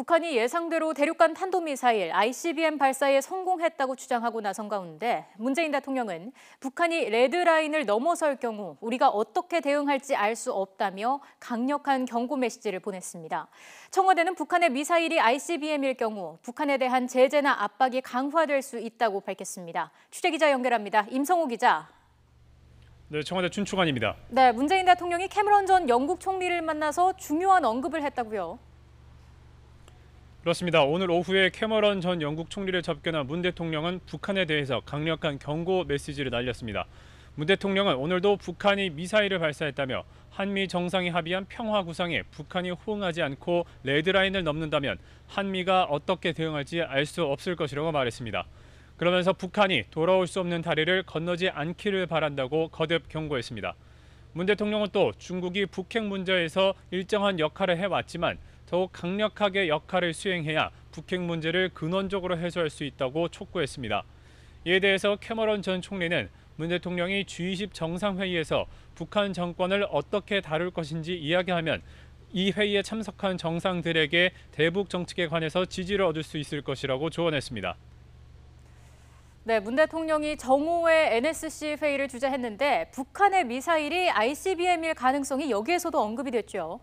북한이 예상대로 대륙간 탄도미사일 ICBM 발사에 성공했다고 주장하고 나선 가운데 문재인 대통령은 북한이 레드라인을 넘어설 경우 우리가 어떻게 대응할지 알 수 없다며 강력한 경고 메시지를 보냈습니다. 청와대는 북한의 미사일이 ICBM일 경우 북한에 대한 제재나 압박이 강화될 수 있다고 밝혔습니다. 취재기자 연결합니다. 임성호 기자. 네, 청와대 춘추관입니다. 네, 문재인 대통령이 캐머런 전 영국 총리를 만나서 중요한 언급을 했다고요. 그렇습니다. 오늘 오후에 캐머런 전 영국 총리를 접견한 문 대통령은 북한에 대해서 강력한 경고 메시지를 날렸습니다. 문 대통령은 오늘도 북한이 미사일을 발사했다며 한미 정상이 합의한 평화 구상에 북한이 호응하지 않고 레드라인을 넘는다면 한미가 어떻게 대응할지 알 수 없을 것이라고 말했습니다. 그러면서 북한이 돌아올 수 없는 다리를 건너지 않기를 바란다고 거듭 경고했습니다. 문 대통령은 또 중국이 북핵 문제에서 일정한 역할을 해왔지만 더욱 강력하게 역할을 수행해야 북핵 문제를 근원적으로 해소할 수 있다고 촉구했습니다. 이에 대해서 캐머런 전 총리는 문 대통령이 G20 정상회의에서 북한 정권을 어떻게 다룰 것인지 이야기하면 이 회의에 참석한 정상들에게 대북 정책에 관해서 지지를 얻을 수 있을 것이라고 조언했습니다. 네, 문 대통령이 정오에 NSC 회의를 주재했는데 북한의 미사일이 ICBM일 가능성이 여기에서도 언급이 됐죠.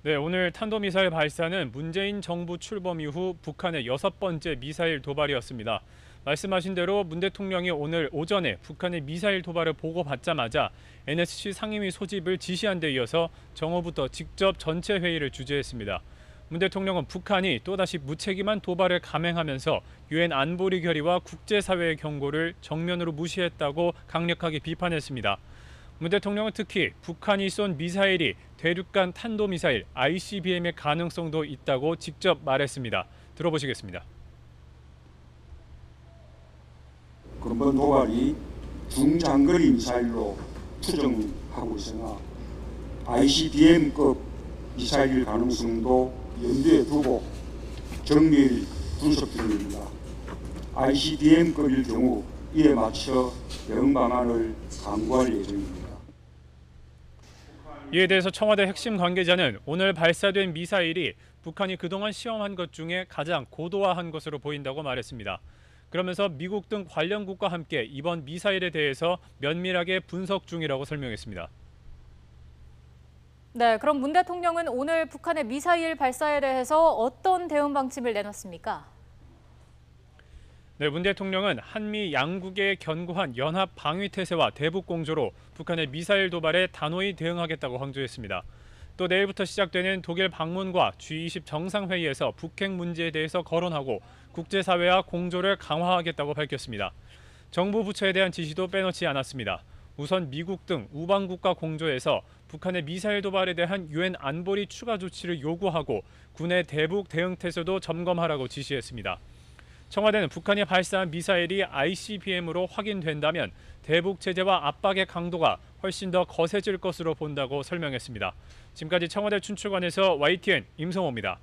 네, 오늘 탄도미사일 발사는 문재인 정부 출범 이후 북한의 6번째 미사일 도발이었습니다. 말씀하신 대로 문 대통령이 오늘 오전에 북한의 미사일 도발을 보고받자마자 NSC 상임위 소집을 지시한 데 이어서 정오부터 직접 전체 회의를 주재했습니다. 문 대통령은 북한이 또다시 무책임한 도발을 감행하면서 유엔 안보리 결의와 국제사회의 경고를 정면으로 무시했다고 강력하게 비판했습니다. 문 대통령은 특히 북한이 쏜 미사일이 대륙간 탄도미사일 ICBM의 가능성도 있다고 직접 말했습니다. 들어보시겠습니다. 근본 도발이 중장거리 미사일로 추정하고 있으나 ICBM급 미사일 가능성도 염두에 두고 정밀 분석 중입니다. ICBM급일 경우 이에 맞춰 대응 방안을 강구할 예정입니다. 이에 대해서 청와대 핵심 관계자는 오늘 발사된 미사일이 북한이 그동안 시험한 것 중에 가장 고도화한 것으로 보인다고 말했습니다. 그러면서 미국 등 관련국과 함께 이번 미사일에 대해서 면밀하게 분석 중이라고 설명했습니다. 네, 그럼 문 대통령은 오늘 북한의 미사일 발사에 대해서 어떤 대응 방침을 내놨습니까? 네, 문 대통령은 한미 양국의 견고한 연합 방위 태세와 대북 공조로 북한의 미사일 도발에 단호히 대응하겠다고 강조했습니다. 또 내일부터 시작되는 독일 방문과 G20 정상회의에서 북핵 문제에 대해서 거론하고 국제사회와 공조를 강화하겠다고 밝혔습니다. 정부 부처에 대한 지시도 빼놓지 않았습니다. 우선 미국 등 우방국과 공조해서 북한의 미사일 도발에 대한 유엔 안보리 추가 조치를 요구하고 군의 대북 대응 태세도 점검하라고 지시했습니다. 청와대는 북한이 발사한 미사일이 ICBM으로 확인된다면 대북 제재와 압박의 강도가 훨씬 더 거세질 것으로 본다고 설명했습니다. 지금까지 청와대 춘추관에서 YTN 임성호입니다.